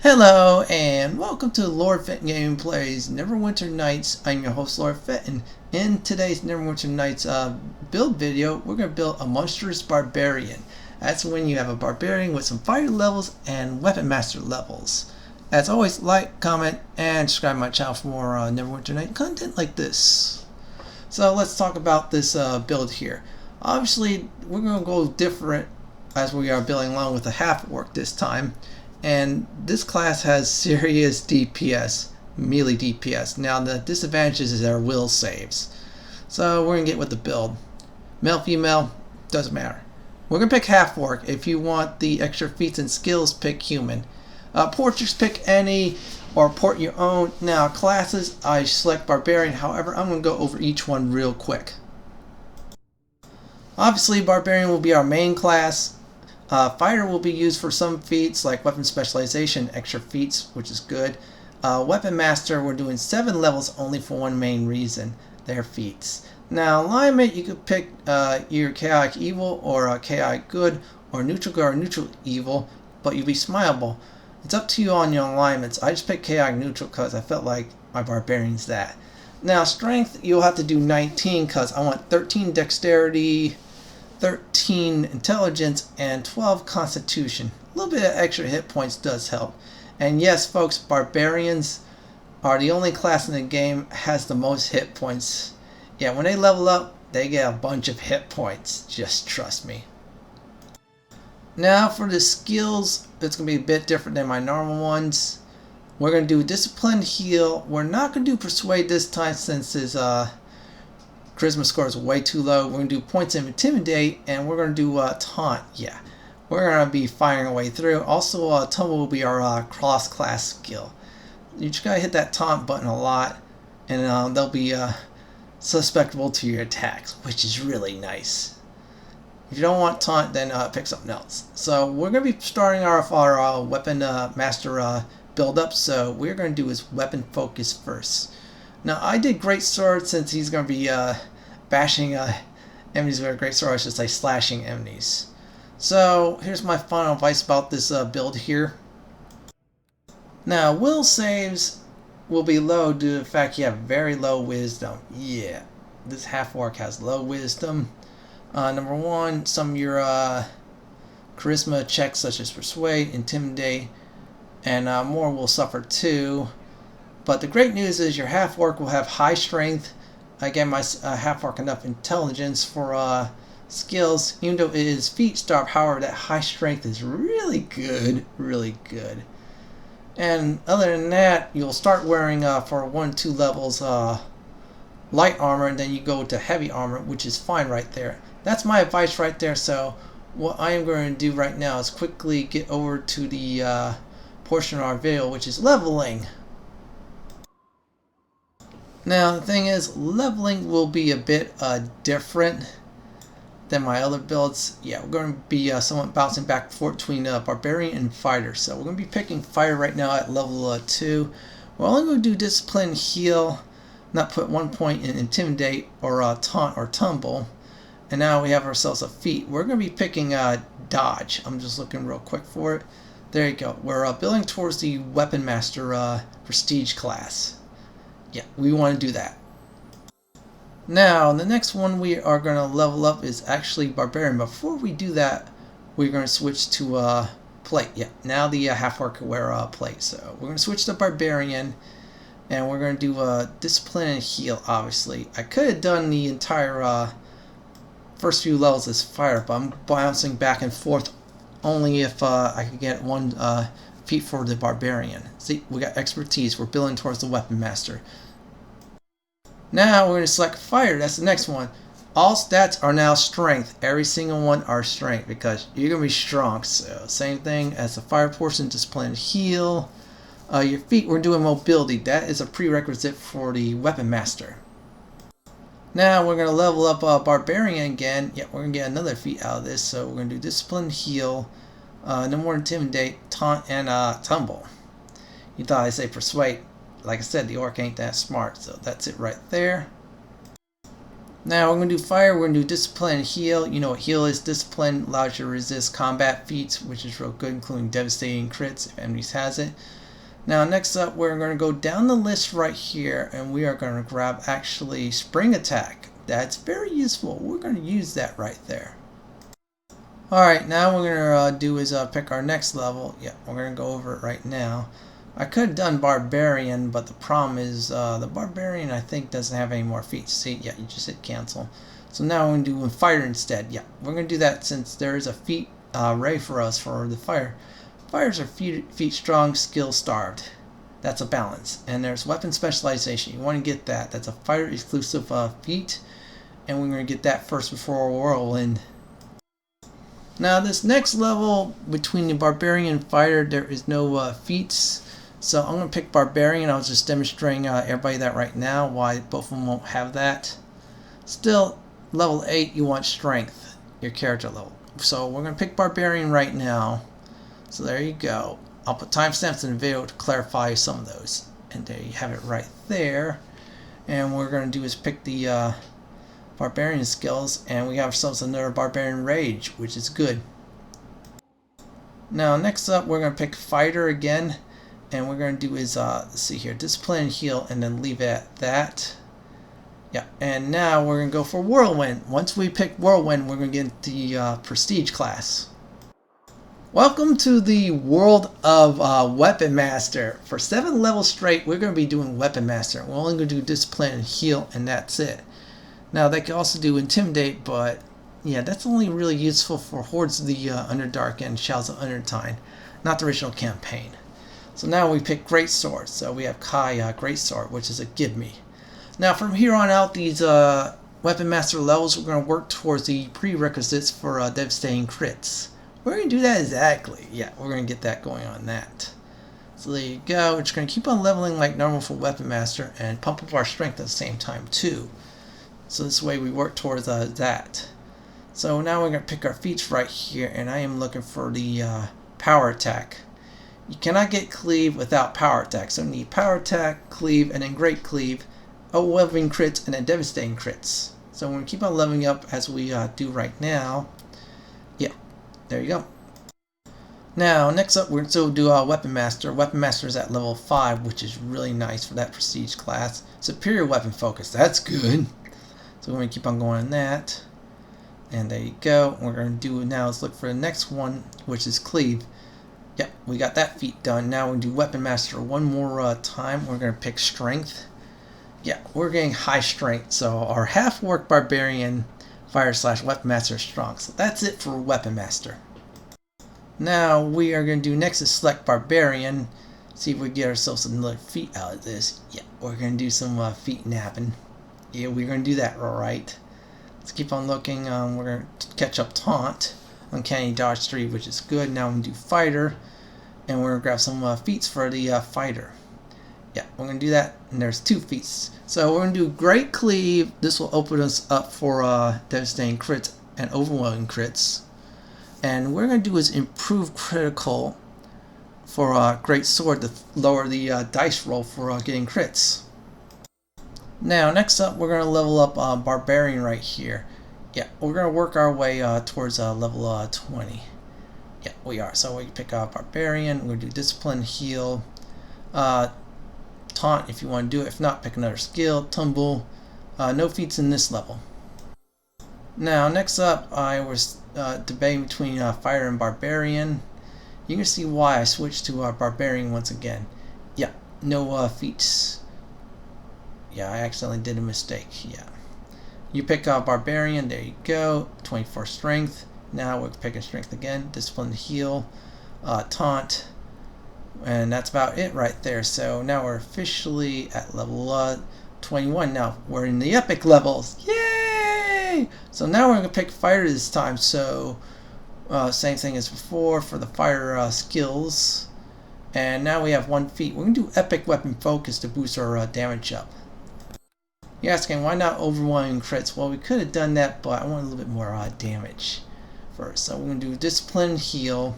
Hello and welcome to Lord Fenton Gaming Plays Neverwinter Nights. I'm your host Lord Fenton. In today's Neverwinter Nights build video, we're going to build a Monstrous Barbarian. That's when you have a Barbarian with some fighter levels and Weapon Master levels. As always, like, comment, and subscribe to my channel for more Neverwinter Night content like this. So let's talk about this build here. Obviously, we're going to go different as we are building along with a half-orc this time. And this class has serious DPS, melee DPS. Now the disadvantages is our will saves. So we're going to get with the build. Male, female, doesn't matter. We're going to pick half orc. If you want the extra feats and skills, pick human. Portraits, pick any or port your own. Now classes, I select barbarian. However, I'm going to go over each one real quick. Obviously, barbarian will be our main class. Fighter will be used for some feats like weapon specialization, extra feats, which is good. Weapon Master, we're doing 7 levels only for one main reason, their feats. Now alignment, you could pick either chaotic evil or chaotic good, or neutral good or neutral evil, but you'll be smileable. It's up to you on your alignments. I just picked chaotic neutral because I felt like my barbarian's that. Now strength, you'll have to do 19 because I want 13 dexterity, 13 intelligence, and 12 constitution. A little bit of extra hit points does help. And yes, folks, barbarians are the only class in the game has the most hit points. Yeah, when they level up, they get a bunch of hit points. Just trust me. Now for the skills, it's going to be a bit different than my normal ones. We're going to do discipline, heal. We're not going to do persuade this time since his charisma score is way too low. We're going to do points of intimidate, and we're going to do taunt. Yeah, we're going to be firing our way through. Also, tumble will be our cross-class skill. You just got to hit that taunt button a lot, and they'll be susceptible to your attacks, which is really nice. If you don't want taunt, then pick something else. So we're going to be starting our weapon master build up. So we're going to do his weapon focus first. Now I did great sword since he's going to be bashing enemies with a great sword. I should say slashing enemies. So here's my final advice about this build here. Now will saves will be low due to the fact you have very low wisdom. Yeah, this half orc has low wisdom. Number one, some of your charisma checks such as persuade, intimidate, and more will suffer too. But the great news is your half-orc will have high strength. I gave my half-orc enough intelligence for skills, even though it is feat starved. However, that high strength is really good, really good. And other than that, you'll start wearing for 1 2 levels light armor, and then you go to heavy armor, which is fine right there. That's my advice right there. So what I am going to do right now is quickly get over to the portion of our video, which is leveling. Now the thing is, leveling will be a bit different than my other builds. Yeah, we're going to be somewhat bouncing back and forth between Barbarian and Fighter. So we're going to be picking Fighter right now at level 2. We're only going to do Discipline, Heal, not put 1 point in Intimidate or Taunt or Tumble. And now we have ourselves a feat. We're going to be picking Dodge. I'm just looking real quick for it. There you go. We're building towards the Weapon Master Prestige class. Yeah, we want to do that. Now, the next one we are going to level up is actually Barbarian. Before we do that, we're going to switch to Plate. Yeah, now the half-orc can wear Plate. So we're going to switch to Barbarian, and we're going to do Discipline and Heal, obviously. I could have done the entire first few levels as Fire, but I'm bouncing back and forth only if I could get one feat for the Barbarian. See, we got expertise. We're building towards the Weapon Master. Now we're going to select Fire. That's the next one. All stats are now strength. Every single one are strength because you're going to be strong. So same thing as the Fire portion. Discipline, Heal. Your feet, we're doing mobility. That is a prerequisite for the Weapon Master. Now we're going to level up Barbarian again. Yeah, we're going to get another feat out of this. So we're going to do Discipline, Heal. No more Intimidate, Taunt, and Tumble. You thought I'd say Persuade. Like I said, the orc ain't that smart, so that's it right there. Now we're going to do fire, we're going to do discipline and heal. You know what heal is. Discipline allows you to resist combat feats, which is real good, including devastating crits if enemies has it. Now next up we're going to go down the list right here, and we are going to grab actually spring attack. That's very useful. We're going to use that right there. Alright, now what we're going to do is pick our next level. Yeah, we're going to go over it right now. I could have done Barbarian, but the problem is the Barbarian I think doesn't have any more feats. See, yeah, you just hit cancel. So now we're going to do Fighter instead. Yeah, we're going to do that since there is a feat array for us for the Fire. Fires are feat strong, skill starved. That's a balance. And there's weapon specialization. You want to get that. That's a Fighter exclusive feat. And we're going to get that first before Whirlwind. Now this next level between the Barbarian and Fighter, there is no feats. So I'm going to pick Barbarian. I was just demonstrating everybody that right now, why both of them won't have that. Still, level 8, you want strength, your character level. So we're going to pick Barbarian right now. So there you go. I'll put timestamps in the video to clarify some of those. And there you have it right there. And what we're going to do is pick the Barbarian skills, and we have ourselves another Barbarian Rage, which is good. Now next up we're going to pick Fighter again. And what we're going to do is, let's see here, discipline and heal, and then leave it at that. Yeah, and now we're going to go for Whirlwind. Once we pick Whirlwind, we're going to get the Prestige class. Welcome to the world of Weapon Master. For 7 levels straight, we're going to be doing Weapon Master. We're only going to do discipline and heal, and that's it. Now, they can also do Intimidate, but yeah, that's only really useful for Hordes of the Underdark and Shadows of Undertine, not the original campaign. So now we pick Great Sword. So we have Kai Great Sword, which is a give me. Now from here on out, these Weapon Master levels, we're going to work towards the prerequisites for devastating crits. We're going to do that exactly. Yeah, we're going to get that going on that. So there you go. We're just going to keep on leveling like normal for Weapon Master and pump up our strength at the same time too. So this way we work towards that. So now we're going to pick our feats right here, and I am looking for the power attack. You cannot get cleave without power attack. So you need power attack, cleave, and then great cleave, overwhelming crits, and then devastating crits. So we're going to keep on leveling up as we do right now. Yeah, there you go. Now next up we're going to do Weapon Master. Weapon Master is at level 5, which is really nice for that Prestige class. Superior Weapon Focus, that's good. So we're going to keep on going on that. And there you go. What we're going to do now is look for the next one, which is cleave. Yep, we got that feat done. Now we're going to do Weapon Master one more time. We're going to pick Strength. Yeah, we're getting high strength. So our half-work Barbarian Fire / Weapon Master is strong. So that's it for Weapon Master. Now we are going to do next is Select Barbarian. See if we get ourselves another feat out of this. Yeah, we're going to do some feat napping. Yeah, we're going to do that alright. Let's keep on looking. We're going to catch up Taunt. Uncanny Dodge 3, which is good. Now we're going to do Fighter, and we're going to grab some feats for the Fighter. Yeah, we're going to do that, and there's 2 feats. So we're going to do Great Cleave. This will open us up for devastating crits and overwhelming crits. And what we're going to do is improve critical for Great Sword to lower the dice roll for getting crits. Now next up we're going to level up Barbarian right here. Yeah, we're going to work our way towards level 20. Yeah, we are. So we pick up Barbarian, we're going to do Discipline, Heal, Taunt if you want to do it. If not, pick another skill, Tumble. No feats in this level. Now, next up, I was debating between Fighter and Barbarian. You can see why I switched to Barbarian once again. Yeah, no feats. Yeah, I accidentally did a mistake. Yeah. You pick Barbarian, there you go, 24 strength. Now we're picking strength again, discipline, heal, taunt, and that's about it right there. So now we're officially at level 21. Now we're in the epic levels. Yay! So now we're going to pick Fighter this time. So same thing as before for the Fighter skills. And now we have 1 feat. We're going to do Epic Weapon Focus to boost our damage up. You're asking, why not overwhelming crits? Well, we could have done that, but I want a little bit more damage first. So we're going to do Discipline, Heal,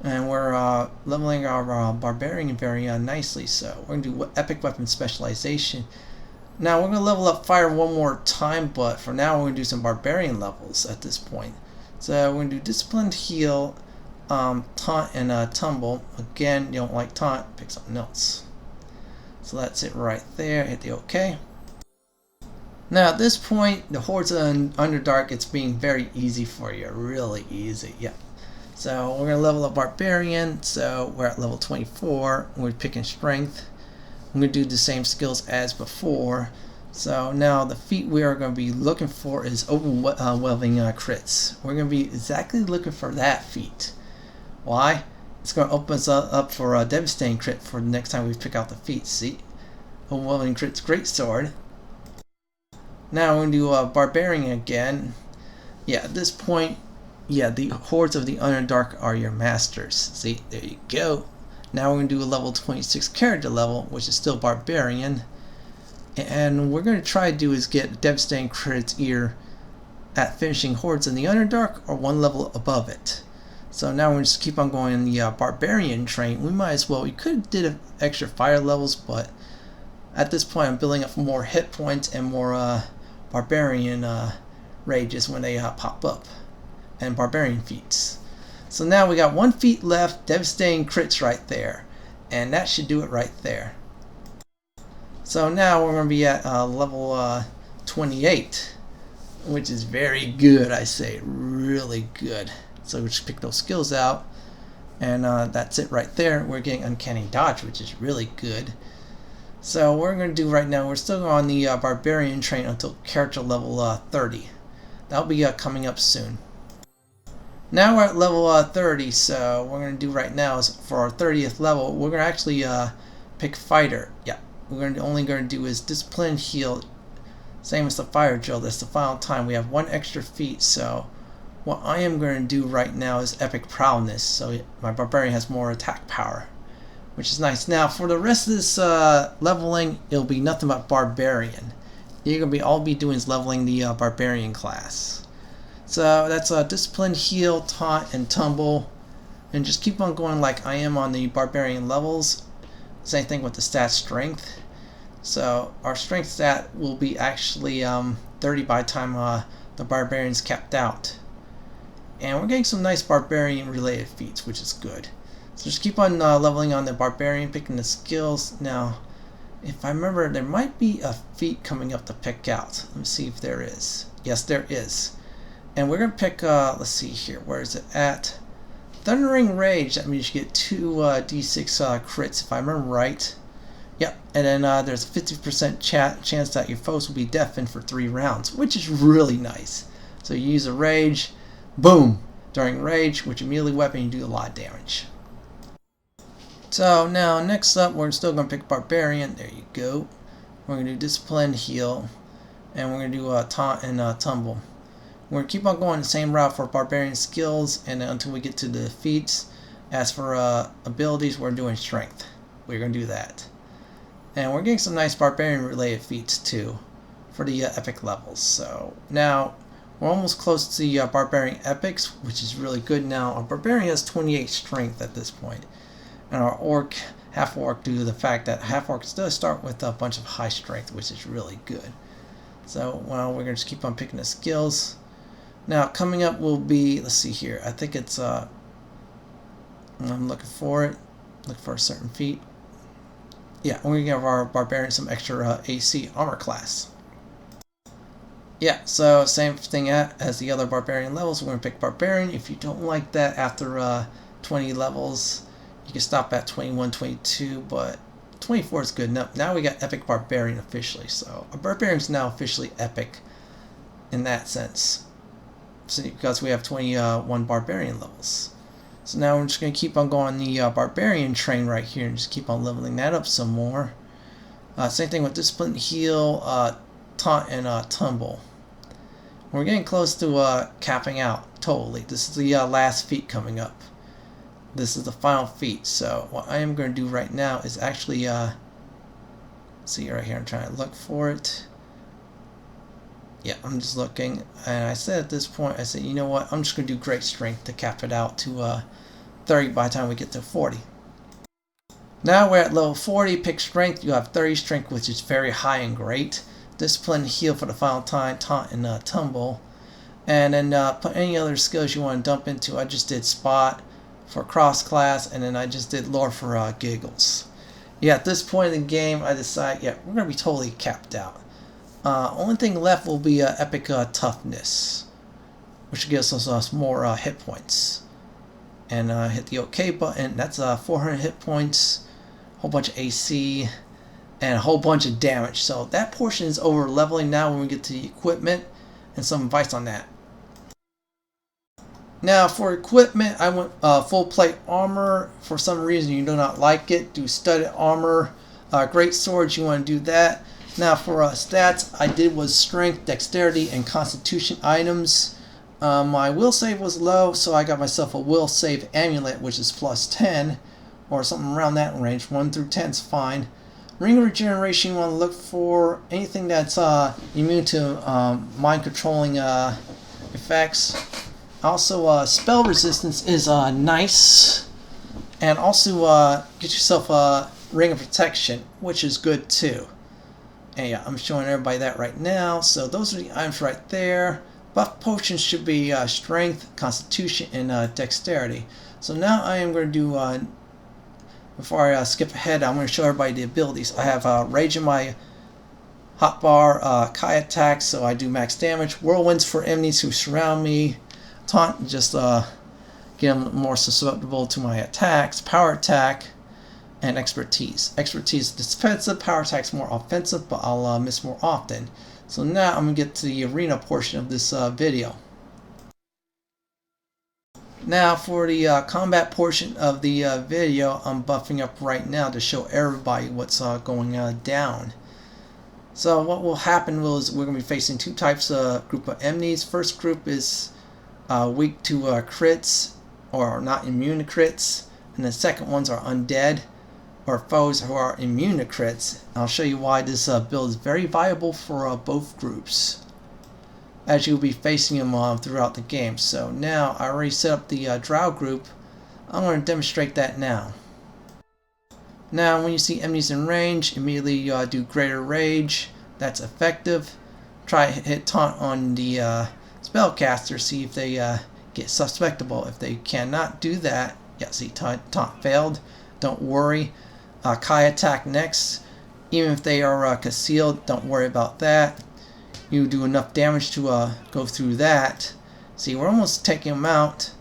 and we're leveling our Barbarian very nicely. So we're going to do Epic Weapon Specialization. Now we're going to level up fire one more time, but for now we're going to do some barbarian levels at this point. So we're going to do disciplined heal, taunt, and tumble. Again, you don't like taunt, pick something else. So that's it right there. Hit the OK. Now at this point, the Hordes of Underdark, it's being very easy for you, really easy. Yeah. So we're going to level up Barbarian. So we're at level 24. We're picking Strength. I'm going to do the same skills as before. So now the feat we are going to be looking for is overwhelming crits. We're going to be exactly looking for that feat. Why? It's going to open us up for a devastating crit for the next time we pick out the feat. See? Overwhelming crits, great sword. Now we're going to do Barbarian again. Yeah, at this point, yeah, the Hordes of the Underdark are your masters. See? There you go. Now we're going to do a level 26 character level, which is still Barbarian. And we're going to try to do is get devastating crits either at finishing Hordes in the Underdark or one level above it. So now we're going to just keep on going in the Barbarian train. We might as well, we could have did extra fire levels, but at this point I'm building up more hit points and more Barbarian rages when they pop up. And Barbarian feats. So now we got one feat left, devastating crits right there. And that should do it right there. So now we're going to be at level 28, which is very good, I say, really good. So we just pick those skills out, and that's it right there. We're getting Uncanny Dodge, which is really good. So what we're going to do right now, we're still on the Barbarian train until character level 30. That'll be coming up soon. Now we're at level 30, so what we're going to do right now is for our 30th level, we're going to actually pick Fighter. Yeah, we're only going to do is Discipline, Heal, same as the Fire Drill. That's the final time. We have one extra feat, so what I am going to do right now is Epic Prowess, so my Barbarian has more attack power, which is nice. Now for the rest of this leveling, it'll be nothing but Barbarian. You're going to all be doing is leveling the Barbarian class. So that's Discipline, Heal, Taunt, and Tumble. And just keep on going like I am on the Barbarian levels. Same thing with the stat Strength. So our Strength stat will be actually 30 by the time the Barbarian's capped out. And we're getting some nice Barbarian related feats, which is good. So just keep on leveling on the Barbarian, picking the skills. Now, if I remember, there might be a feat coming up to pick out. Let me see if there is. Yes, there is. And we're going to pick, let's see here, where is it at? Thundering Rage, that means you get 2 d6 crits, if I remember right. Yep, and then there's a 50% chance that your foes will be deafened for 3 rounds, which is really nice. So you use a Rage, boom, during Rage, which immediately weapon, you do a lot of damage. So now, next up, we're still going to pick Barbarian, there you go. We're going to do Discipline, Heal, and we're going to do Taunt and Tumble. We're going to keep on going the same route for Barbarian skills and until we get to the feats. As for abilities, we're doing Strength. We're going to do that. And we're getting some nice Barbarian related feats too for the epic levels. So now we're almost close to the Barbarian epics, which is really good now. Our Barbarian has 28 Strength at this point. And our Orc, Half Orc, due to the fact that Half Orcs does start with a bunch of high Strength, which is really good. So well, we're going to just keep on picking the skills. Now coming up will be, let's see here, I think it's I'm looking for it, look for a certain feat. Yeah, we're going to give our Barbarian some extra AC armor class. Yeah, so same thing as the other Barbarian levels. We're going to pick Barbarian. If you don't like that after 20 levels, you can stop at 21, 22, but 24 is good enough. Now we got Epic Barbarian officially, so our Barbarian is now officially epic in that sense. So, because we have 21 Barbarian levels. So now we're just going to keep on going the Barbarian train right here and just keep on leveling that up some more. Same thing with Discipline, Heal, Taunt, and Tumble. We're getting close to capping out totally. This is the last feat coming up. This is the final feat. So what I am going to do right now is actually see right here, I'm trying to look for it. Yeah, I'm just looking, and I said at this point, I said, you know what, I'm just going to do Great Strength to cap it out to 30 by the time we get to 40. Now we're at level 40, pick Strength, you have 30 Strength, which is very high and great. Discipline, Heal for the final time, Taunt, and Tumble. And then put any other skills you want to dump into. I just did Spot for cross class, and then I just did Lore for giggles. Yeah, at this point in the game, I decided, yeah, we're going to be totally capped out. Only thing left will be Epic Toughness, which gives us more hit points. And hit the OK button. That's 400 hit points, a whole bunch of AC, and a whole bunch of damage. So that portion is over leveling now when we get to the equipment, and some advice on that. Now for equipment, I went full plate armor. For some reason you do not like it, do studded armor. Great swords, you want to do that. Now for stats, I did was strength, dexterity, and constitution items. My will save was low, so I got myself a will save amulet, which is plus 10, or something around that range. 1 through 10 is fine. Ring of regeneration, you want to look for anything that's immune to mind controlling effects. Also, spell resistance is nice, and also get yourself a ring of protection, which is good too. And yeah, I'm showing everybody that right now. So those are the items right there. Buff potions should be strength, constitution, and dexterity. So now I am going to do, before I skip ahead, I'm going to show everybody the abilities. I have Rage in my hotbar, Kai attack, so I do max damage. Whirlwinds for enemies who surround me. Taunt, just get them more susceptible to my attacks. Power attack, and expertise. Expertise is defensive, power attack is more offensive, but I'll miss more often. So now I'm going to get to the arena portion of this video. Now for the combat portion of the video, I'm buffing up right now to show everybody what's going down. So what will happen is we're going to be facing two types of group of enemies. First group is weak to crits, or not immune to crits, and the second ones are undead, or foes who are immune to crits. I'll show you why this build is very viable for both groups, as you'll be facing them throughout the game. So now I already set up the drow group. I'm going to demonstrate that now. Now when you see enemies in range, immediately do greater rage. That's effective. Try hit taunt on the spellcaster, see if they get suspectable. If they cannot do that, yeah, see, taunt failed. Don't worry. Kai attack next. Even if they are concealed, don't worry about that. You do enough damage to go through that. See, we're almost taking them out.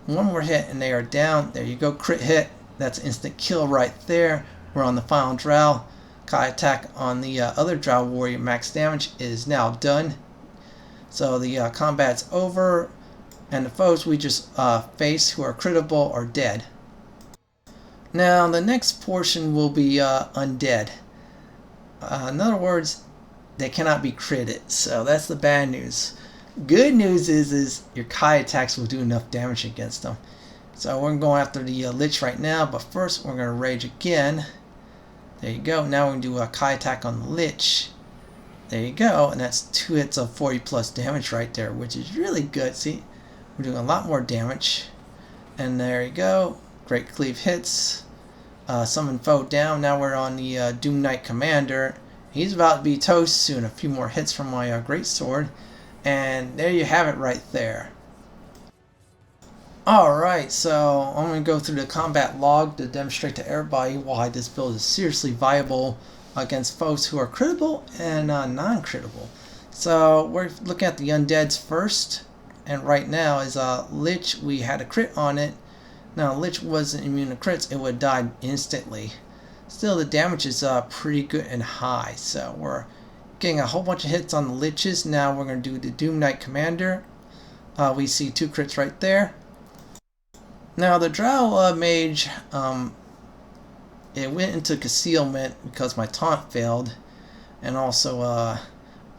One more hit and they are down. There you go, crit hit. That's instant kill right there. We're on the final drow. Kai attack on the other drow warrior, max damage, is now done. So the combat's over, and the foes we just face who are critable are dead. Now the next portion will be undead. In other words, they cannot be critted, so that's the bad news. Good news is your Kai attacks will do enough damage against them. So we're going after the Lich right now, but first we're going to rage again. There you go. Now we're going to do a Kai attack on the Lich. There you go, and that's 2 hits of 40 plus damage right there, which is really good. See, we're doing a lot more damage. And there you go. Great cleave hits. Summon foe down. Now we're on the Doom Knight Commander. He's about to be toast soon. A few more hits from my great sword, and there you have it right there. Alright, so I'm going to go through the combat log to demonstrate to everybody why this build is seriously viable against foes who are critable and non-critable. So we're looking at the undeads first, and right now is Lich. We had a crit on it. Now Lich wasn't immune to crits, it would have died instantly. Still, the damage is pretty good and high, so we're getting a whole bunch of hits on the Liches. Now we're going to do the Doom Knight Commander. We see 2 crits right there. Now the Drow Mage, it went into concealment because my taunt failed, and also I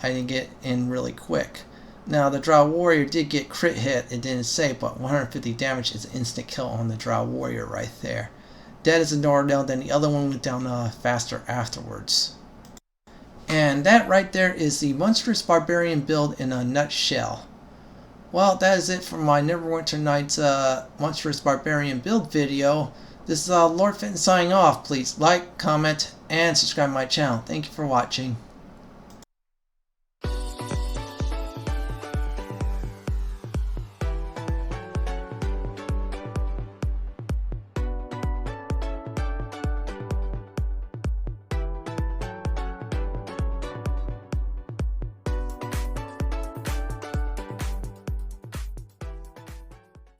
didn't get in really quick. Now the Drow Warrior did get crit hit, it didn't say, but 150 damage is an instant kill on the Drow Warrior right there. Dead as a doornail, then the other one went down faster afterwards. And that right there is the Monstrous Barbarian build in a nutshell. Well, that is it for my Neverwinter Nights Monstrous Barbarian build video. This is Lord Fenton signing off. Please like, comment, and subscribe to my channel. Thank you for watching.